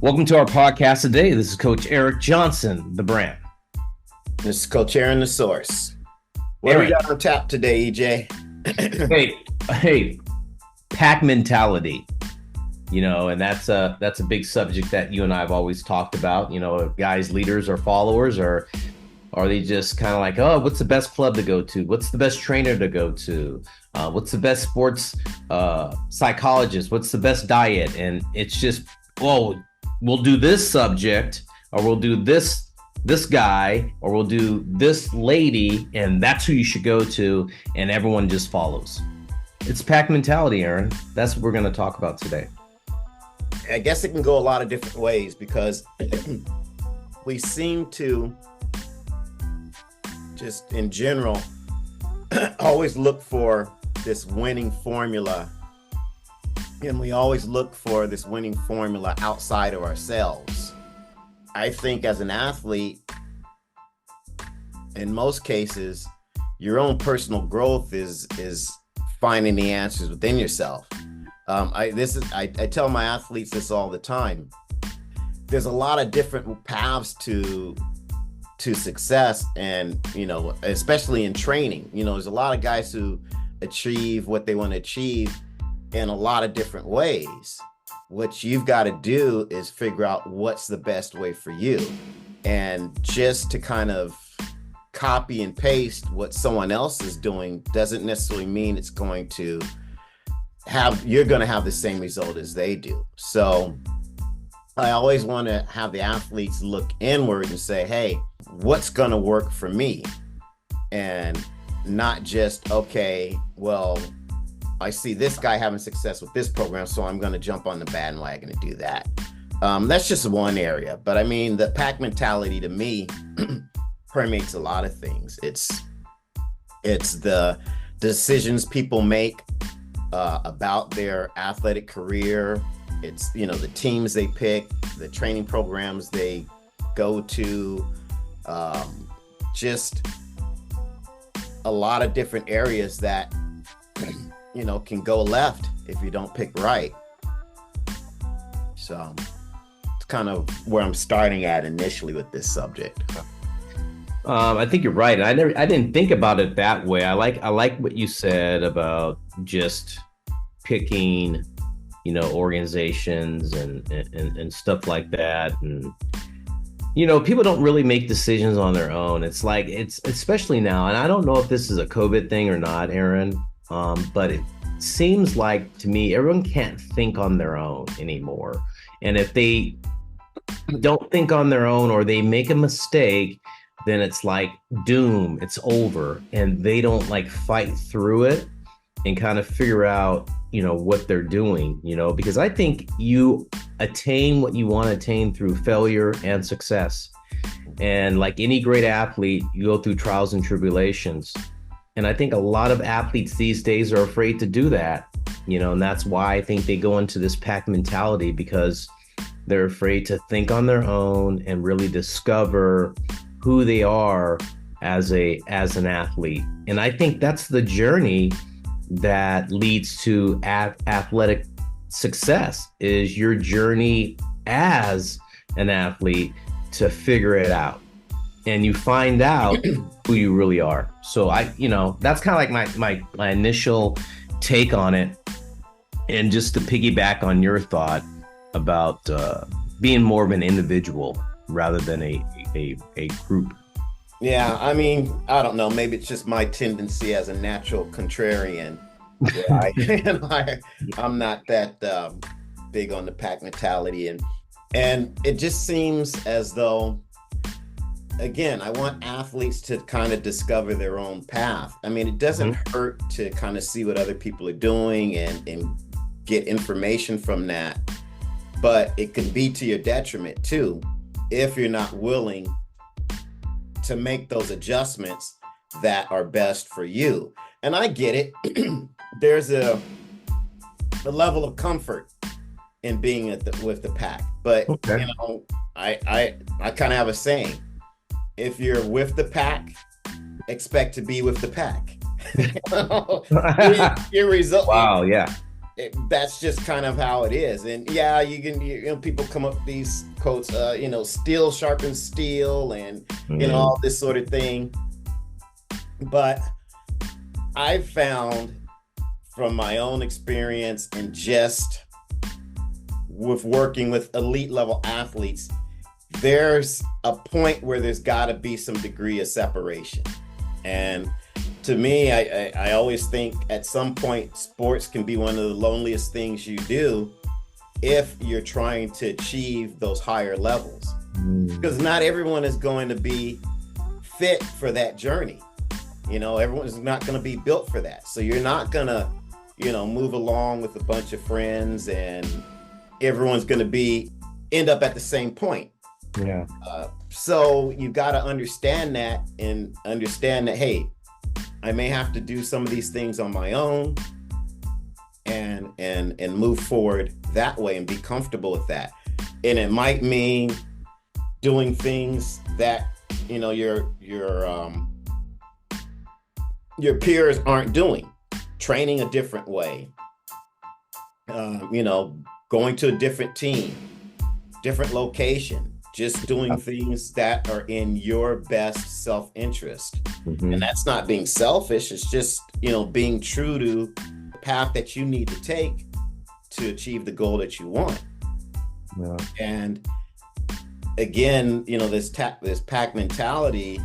Welcome to our podcast today. This is Coach Eric Johnson, the brand. This is Coach Aaron, the source. What do we got on tap today, EJ? Hey, pack mentality. And that's a big subject that you and I have always talked about. Guys, leaders or followers, or are they just kind of like, oh, what's the best club to go to? What's the best trainer to go to? What's the best sports psychologist? What's the best diet? And it's just, well, we'll do this subject, or we'll do this guy, or we'll do this lady, and that's who you should go to, and everyone just follows. It's pack mentality, Aaron. That's what we're going to talk about today. I guess it can go a lot of different ways because we seem to just in general always look for this winning formula. And we always look for this winning formula outside of ourselves. I think as an athlete, in most cases, your own personal growth is finding the answers within yourself. I tell my athletes this all the time. There's a lot of different paths to success, and especially in training. There's a lot of guys who achieve what they want to achieve in a lot of different ways. What you've got to do is figure out what's the best way for you. And just to kind of copy and paste what someone else is doing doesn't necessarily mean you're going to have the same result as they do. So I always want to have the athletes look inward and say, hey, what's going to work for me? And not just, okay, well, I see this guy having success with this program, so I'm going to jump on the bandwagon and do that. That's just one area. But I mean, the pack mentality to me permeates a lot of things. It's the decisions people make about their athletic career. It's, the teams they pick, the training programs they go to, just a lot of different areas that can go left if you don't pick right. So it's kind of where I'm starting at initially with this subject. I think you're right. I didn't think about it that way. I like what you said about just picking, organizations and stuff like that. And people don't really make decisions on their own. It's especially now, and I don't know if this is a COVID thing or not, Aaron. But it seems like to me, everyone can't think on their own anymore. And if they don't think on their own, or they make a mistake, then it's like doom, it's over. And they don't fight through it and kind of figure out, what they're doing, because I think you attain what you want to attain through failure and success. And like any great athlete, you go through trials and tribulations. And I think a lot of athletes these days are afraid to do that, and that's why I think they go into this pack mentality, because they're afraid to think on their own and really discover who they are as an athlete. And I think that's the journey that leads to athletic success, is your journey as an athlete to figure it out. And you find out who you really are. So that's kind of like my initial take on it. And just to piggyback on your thought about being more of an individual rather than a group. Yeah, I mean, I don't know. Maybe it's just my tendency as a natural contrarian. I'm not that big on the pack mentality, and it just seems as though, again, I want athletes to kind of discover their own path. I mean, it doesn't hurt to kind of see what other people are doing and get information from that, but it can be to your detriment too if you're not willing to make those adjustments that are best for you. And I get it. There's a level of comfort in being with the pack, but okay. I kind of have a saying: if you're with the pack, expect to be with the pack. Your result. Wow. Yeah. that's just kind of how it is. And yeah, people come up with these quotes, steel sharpens steel, and all this sort of thing. But I've found from my own experience and just with working with elite level athletes, there's a point where there's got to be some degree of separation. And to me, I always think at some point sports can be one of the loneliest things you do if you're trying to achieve those higher levels, because not everyone is going to be fit for that journey. Everyone's not going to be built for that. So you're not going to, move along with a bunch of friends and everyone's going to end up at the same point. Yeah. So you got to understand that, hey, I may have to do some of these things on my own and move forward that way and be comfortable with that. And it might mean doing things that, your peers aren't doing, training a different way, going to a different team, different location, just doing things that are in your best self-interest. And that's not being selfish. It's just, being true to the path that you need to take to achieve the goal that you want. Yeah. And again, this pack mentality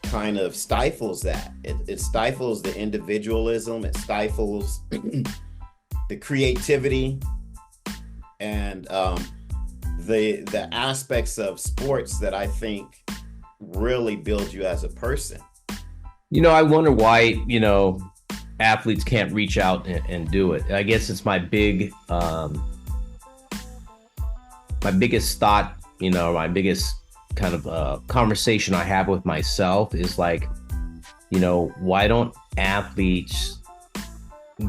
kind of stifles that. It stifles the individualism. It stifles the creativity and the aspects of sports that I think really build you as a person. I wonder why, athletes can't reach out and do it. I guess it's my biggest thought, my biggest kind of conversation I have with myself is like, why don't athletes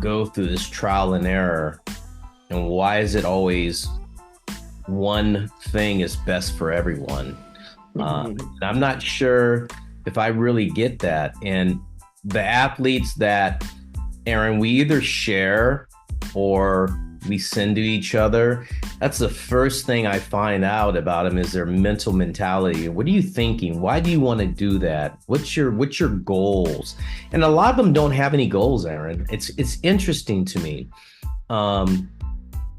go through this trial and error? And why is it always one thing is best for everyone? I'm not sure if I really get that. And the athletes that, Aaron, we either share or we send to each other, that's the first thing I find out about them is their mental mentality. What are you thinking? Why do you want to do that? What's your goals? And a lot of them don't have any goals, Aaron. It's interesting to me.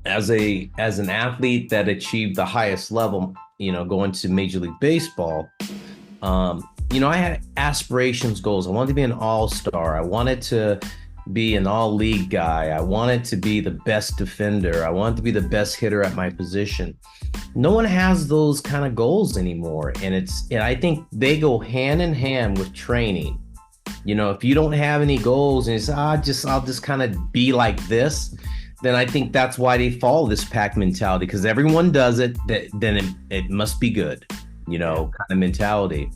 As an athlete that achieved the highest level, going to Major League Baseball, I had aspirations, goals. I wanted to be an all-star. I wanted to be an all-league guy. I wanted to be the best defender. I wanted to be the best hitter at my position. No one has those kind of goals anymore. And I think they go hand in hand with training. If you don't have any goals and you say, I'll just kind of be like this, then I think that's why they follow this pack mentality, because everyone does it, then it must be good, kind of mentality.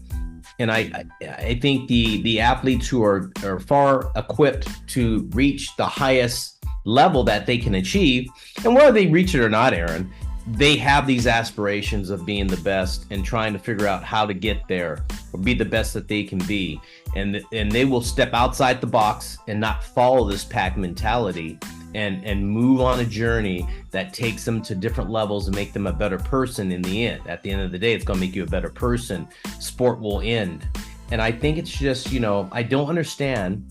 And I think the athletes who are far equipped to reach the highest level that they can achieve, and whether they reach it or not, Aaron, they have these aspirations of being the best and trying to figure out how to get there or be the best that they can be. And they will step outside the box and not follow this pack mentality and move on a journey that takes them to different levels and make them a better person in the end. At the end of the day, it's going to make you a better person. Sport will end. And I think it's just, I don't understand,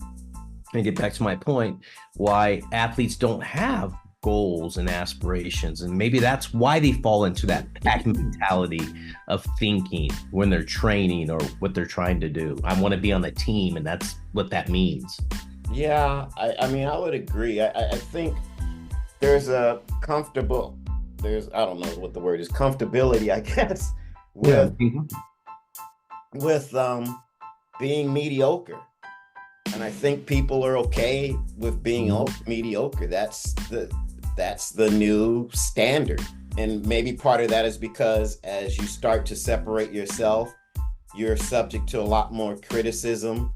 and get back to my point, why athletes don't have goals and aspirations. And maybe that's why they fall into that pack mentality of thinking when they're training or what they're trying to do. I want to be on the team, and that's what that means. Yeah, I mean, I would agree. I think there's I don't know what the word is, comfortability, I guess, with being mediocre. And I think people are okay with being mediocre. That's the new standard. And maybe part of that is because as you start to separate yourself, you're subject to a lot more criticism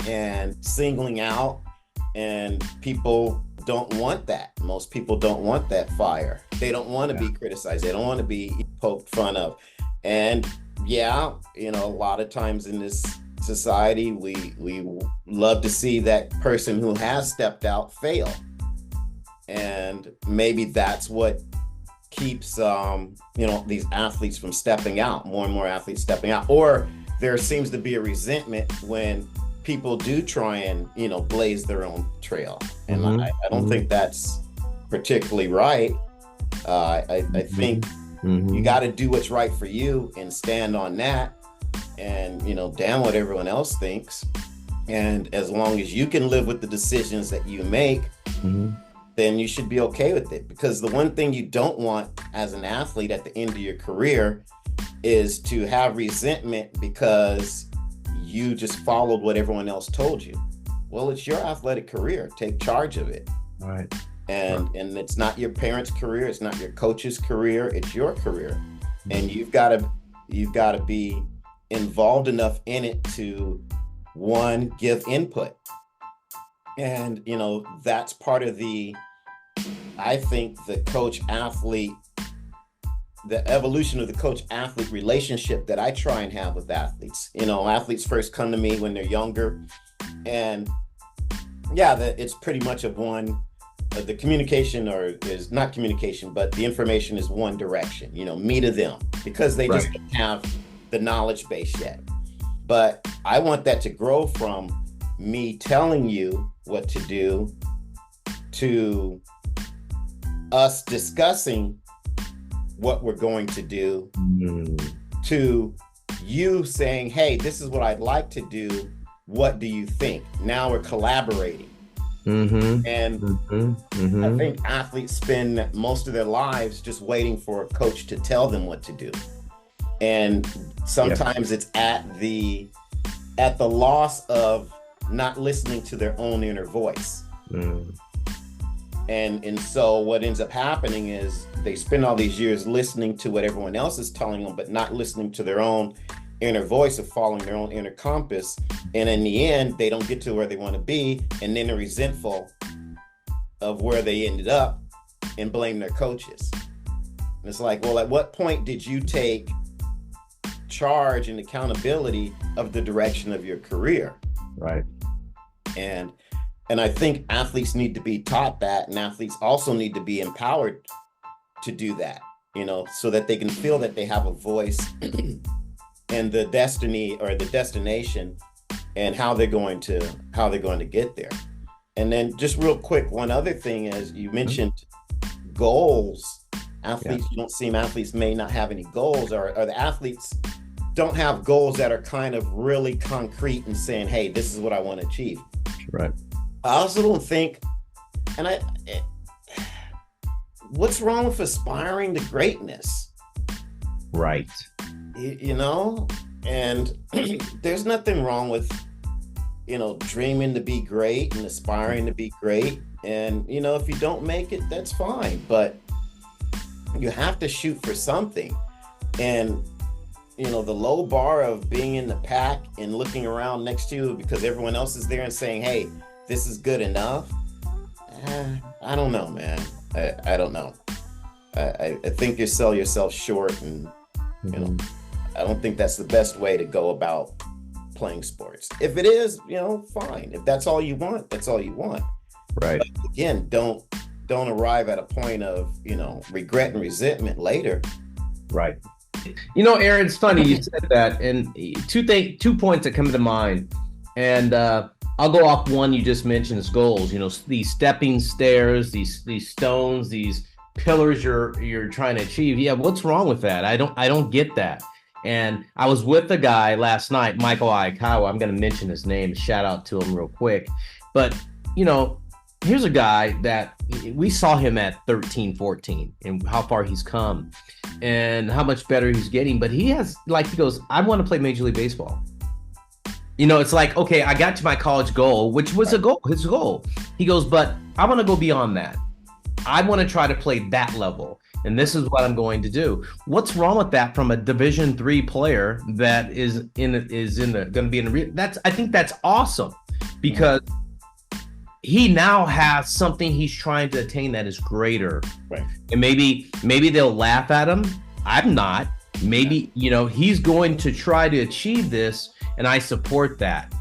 and singling out, and people don't want that. Most people don't want that fire. They don't want to be criticized. They don't want to be poked fun of. And a lot of times in this society, we love to see that person who has stepped out fail. And maybe that's what keeps these athletes from stepping out, more and more athletes stepping out. Or there seems to be a resentment when people do try and blaze their own trail, and I don't think that's particularly right. I think you got to do what's right for you and stand on that, and damn what everyone else thinks. And as long as you can live with the decisions that you make, then you should be okay with it. Because the one thing you don't want as an athlete at the end of your career is to have resentment because you just followed what everyone else told you. Well, it's your athletic career. Take charge of it. Right. And it's not your parents' career. It's not your coach's career. It's your career. And you've got to be involved enough in it to, one, give input. And, that's part of I think the evolution of the coach-athlete relationship that I try and have with athletes. Athletes first come to me when they're younger, and it's pretty much of one. The communication is not communication, but the information is one direction. Me to them, because they just don't have the knowledge base yet. But I want that to grow from me telling you what to do to us discussing what we're going to do, to you saying, hey, this is what I'd like to do. What do you think? Now we're collaborating. And I think athletes spend most of their lives just waiting for a coach to tell them what to do. And sometimes it's at the loss of not listening to their own inner voice. And so what ends up happening is they spend all these years listening to what everyone else is telling them, but not listening to their own inner voice, of following their own inner compass. And in the end, they don't get to where they want to be. And then they're resentful of where they ended up and blame their coaches. And it's like, well, at what point did you take charge and accountability of the direction of your career? Right. And I think athletes need to be taught that, and athletes also need to be empowered to do that, so that they can feel that they have a voice and the destiny or the destination and how they're going to get there. And then just real quick, one other thing is you mentioned goals. Athletes may not have any goals, or the athletes don't have goals that are kind of really concrete and saying, hey, this is what I want to achieve. Right. I also don't think, what's wrong with aspiring to greatness? Right. And there's nothing wrong with, dreaming to be great and aspiring to be great. And, if you don't make it, that's fine. But you have to shoot for something. And, the low bar of being in the pack and looking around next to you because everyone else is there and saying, hey, this is good enough. I don't know, man. I don't know. I think you sell yourself short, and I don't think that's the best way to go about playing sports. If it is, fine. If that's all you want, that's all you want. Right. But again, don't arrive at a point of regret and resentment later. Right. Aaron, it's funny you said that, and 2 points that come to mind, and I'll go off one you just mentioned is goals. These stepping stairs, these stones, these pillars you're trying to achieve. Yeah, what's wrong with that? I don't get that. And I was with a guy last night, Michael Aikawa. I'm going to mention his name. Shout out to him real quick. But here's a guy that we saw him at 13, 14, and how far he's come, and how much better he's getting. But he goes, I want to play Major League Baseball. It's like, okay, I got to my college goal, which was his goal. He goes, but I want to go beyond that. I want to try to play that level, and this is what I'm going to do. What's wrong with that from a Division III player that I think that's awesome, because he now has something he's trying to attain that is greater. Right. And maybe they'll laugh at him. I'm not. Maybe, he's going to try to achieve this, and I support that.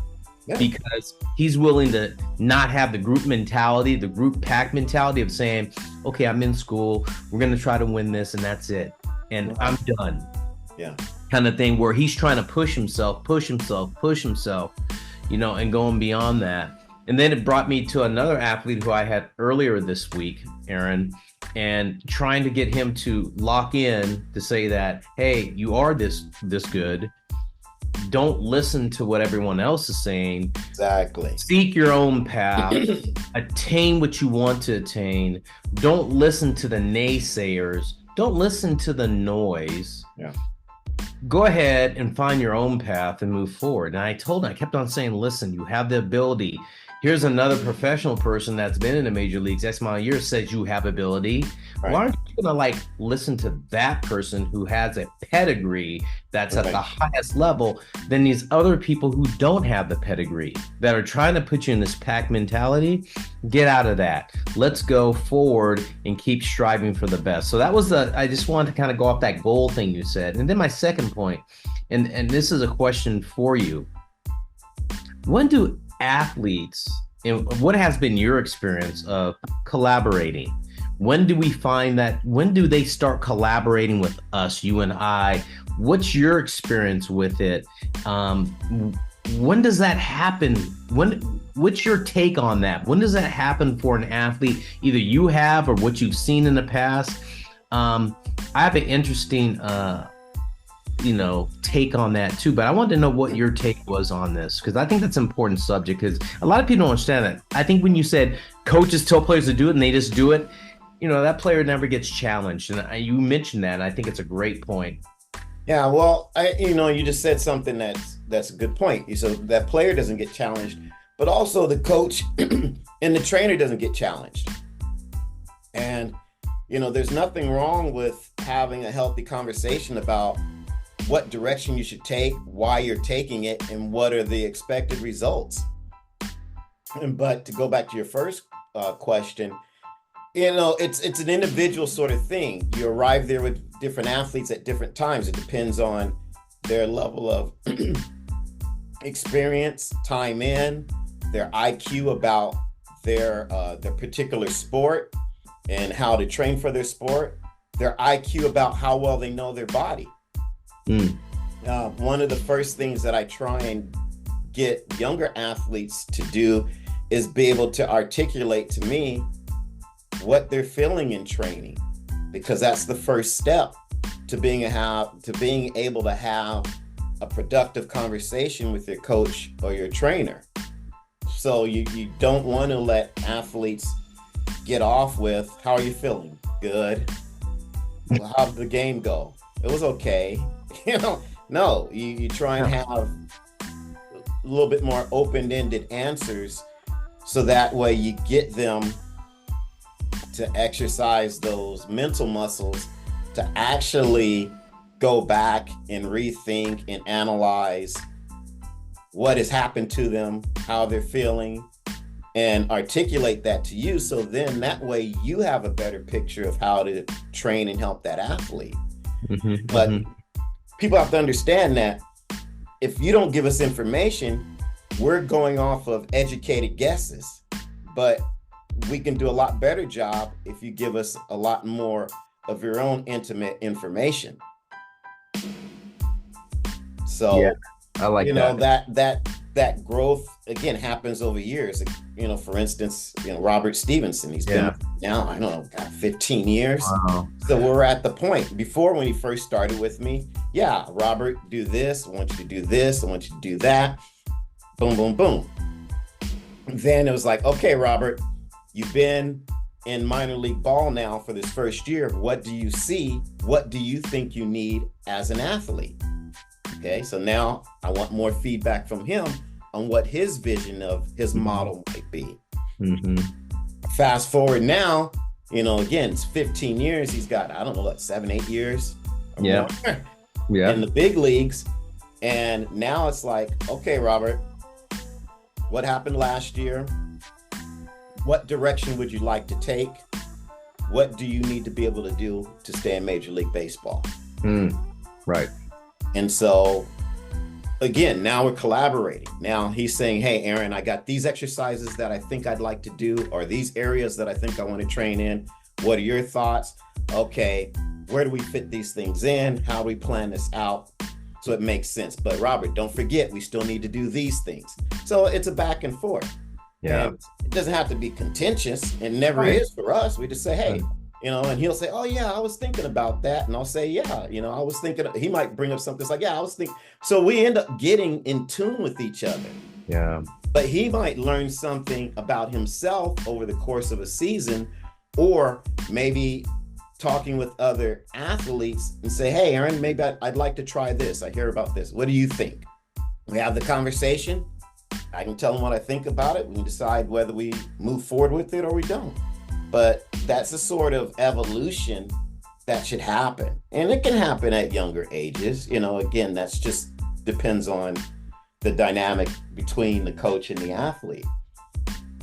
Yeah. because he's willing to not have the group mentality, the group pack mentality of saying, okay, I'm in school, we're going to try to win this and that's it. And I'm done. Yeah. Kind of thing where he's trying to push himself, and going beyond that. And then it brought me to another athlete who I had earlier this week, Aaron, and trying to get him to lock in to say that, hey, you are this good. Don't listen to what everyone else is saying. Exactly. Seek your own path. Attain what you want to attain. Don't listen to the naysayers. Don't listen to the noise. Yeah. Go ahead and find your own path and move forward. And I kept on saying, listen, you have the ability. Here's another professional person that's been in the major leagues X amount of years says you have ability. Right. Why aren't you going to listen to that person who has a pedigree that's at the highest level than these other people who don't have the pedigree, that are trying to put you in this pack mentality? Get out of that. Let's go forward and keep striving for the best. So that was I just wanted to kind of go off that goal thing you said. And then my second point, and this is a question for you. When do athletes, and what has been your experience of collaborating? When do we find that? When do they start collaborating with us, you and I? What's your experience with it? When does that happen? What's your take on that? When does that happen for an athlete? Either you have or what you've seen in the past. I have an interesting take on that too, but I wanted to know what your take was on this, because I think that's an important subject, because a lot of people don't understand that. I think when you said coaches tell players to do it and they just do it, that player never gets challenged. And you mentioned that, and I think it's a great point. Yeah, well, you just said something that's a good point. So that player doesn't get challenged, but also the coach and the trainer doesn't get challenged. And, there's nothing wrong with having a healthy conversation about what direction you should take, why you're taking it, and what are the expected results. But to go back to your first question, it's an individual sort of thing. You arrive there with different athletes at different times. It depends on their level of experience, time in, their IQ about their particular sport and how to train for their sport, their IQ about how well they know their body. One of the first things that I try and get younger athletes to do is be able to articulate to me what they're feeling in training, because that's the first step to being able to have a productive conversation with your coach or your trainer. So you don't want to let athletes get off with, how are you feeling? Good. Well, how did the game go? It was okay. No, you try and have a little bit more open-ended answers, so that way you get them to exercise those mental muscles to actually go back and rethink and analyze what has happened to them, how they're feeling, and articulate that to you. So then that way you have a better picture of how to train and help that athlete. But people have to understand that if you don't give us information, we're going off of educated guesses. But we can do a lot better job if you give us a lot more of your own intimate information. So, yeah, I like that growth again happens over years. For instance, Robert Stevenson, he's been now, I don't know, 15 years. Wow. So we're at the point before, when he first started with me. Yeah, Robert, do this. I want you to do this. I want you to do that. Boom, boom, boom. Then it was like, okay, Robert, you've been in minor league ball now for this first year. What do you see? What do you think you need as an athlete? Okay, so now I want more feedback from him on what his vision of his model might be. Fast forward now, again, it's 15 years. He's got, 7-8 years. Yeah. In the big leagues. And now it's like, okay, Robert, what happened last year? What direction would you like to take? What do you need to be able to do to stay in Major League Baseball? Right. And so again, now we're collaborating. Now he's saying, hey, Aaron, I got these exercises that I think I'd like to do, or these areas that I think I want to train in. What are your thoughts? Okay, where do we fit these things in? How do we plan this out so it makes sense? But Robert, don't forget, we still need to do these things. So it's a back and forth. Yeah. And it doesn't have to be contentious. It never Right. is for us. We just say, hey, and he'll say, oh yeah, I was thinking about that. And I'll say, yeah, I was thinking, he might bring up something. It's like, yeah, I was thinking. So we end up getting in tune with each other. Yeah. But he might learn something about himself over the course of a season, or maybe talking with other athletes and say, hey, Aaron, maybe I'd like to try this. I hear about this. What do you think? We have the conversation. I can tell him what I think about it. We can decide whether we move forward with it or we don't. But that's the sort of evolution that should happen. And it can happen at younger ages. Again, that's just depends on the dynamic between the coach and the athlete.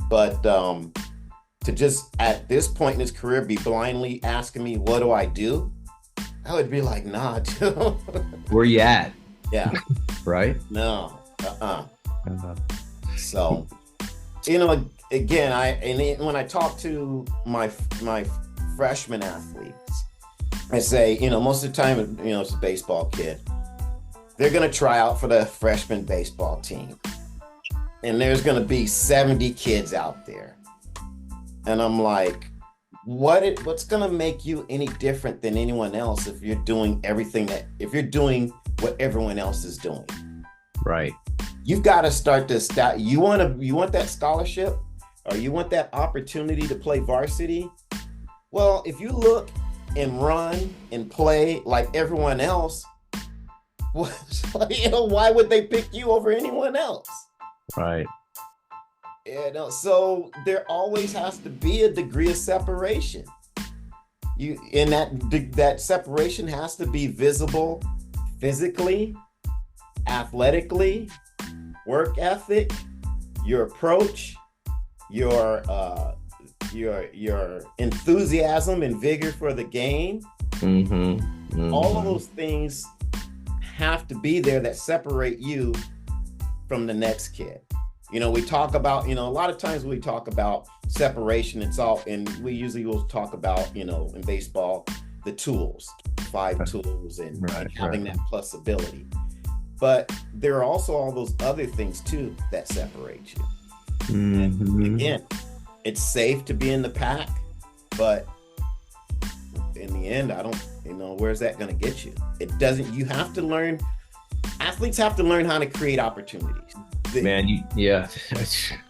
But to just at this point in his career be blindly asking me, what do I do? I would be like, nah, dude. Where you at? Yeah. Right? No. Uh-huh. So, again, when I talk to my freshman athletes, I say, most of the time, it's a baseball kid. They're going to try out for the freshman baseball team. And there's going to be 70 kids out there. And I'm like, what's going to make you any different than anyone else if you're doing if you're doing what everyone else is doing? Right. You've got to start to start. You want that scholarship, or you want that opportunity to play varsity? Well, if you look and run and play like everyone else, why would they pick you over anyone else? Right. So there always has to be a degree of separation. That separation has to be visible physically, athletically, work ethic, your approach, your enthusiasm and vigor for the game. Mm-hmm. Mm-hmm. All of those things have to be there that separate you from the next kid. We talk about, a lot of times when we talk about separation, and we usually will talk about, in baseball, the tools, 5 tools and having that plus ability. But there are also all those other things too that separate you. Mm-hmm. And again, it's safe to be in the pack, but in the end, I don't, where's that going to get you? It doesn't. You have to learn. Athletes have to learn how to create opportunities. Yeah.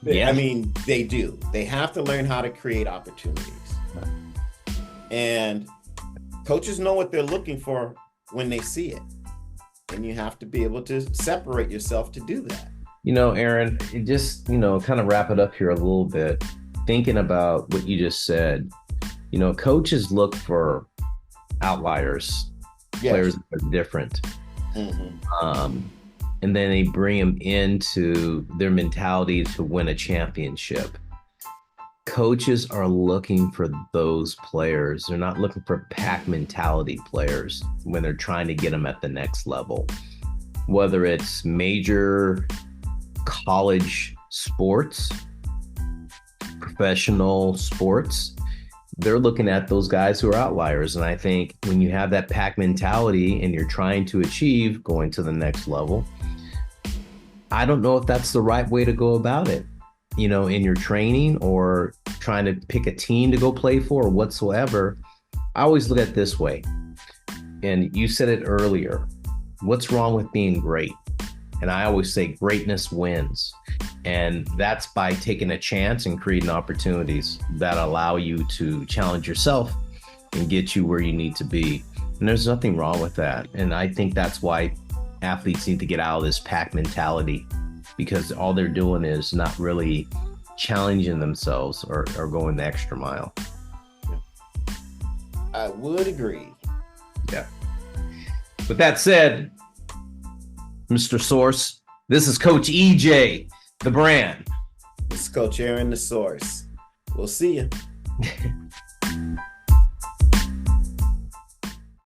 I mean, they do. They have to learn how to create opportunities. And coaches know what they're looking for when they see it. And you have to be able to separate yourself to do that. Aaron, just, kind of wrap it up here a little bit. Thinking about what you just said, coaches look for outliers, players that are different. Mm-hmm. And then they bring them into their mentality to win a championship. Coaches are looking for those players. They're not looking for pack mentality players when they're trying to get them at the next level. Whether it's major college sports, professional sports, they're looking at those guys who are outliers. And I think when you have that pack mentality and you're trying to achieve going to the next level, I don't know if that's the right way to go about it, in your training or trying to pick a team to go play for or whatsoever. I always look at it this way. And you said it earlier. What's wrong with being great? And I always say greatness wins. And that's by taking a chance and creating opportunities that allow you to challenge yourself and get you where you need to be. And there's nothing wrong with that. And I think that's why athletes need to get out of this pack mentality, because all they're doing is not really challenging themselves or going the extra mile. I would agree. Yeah. With that said, Mr. Source, this is Coach EJ, the brand. This is Coach Aaron, the Source. We'll see you.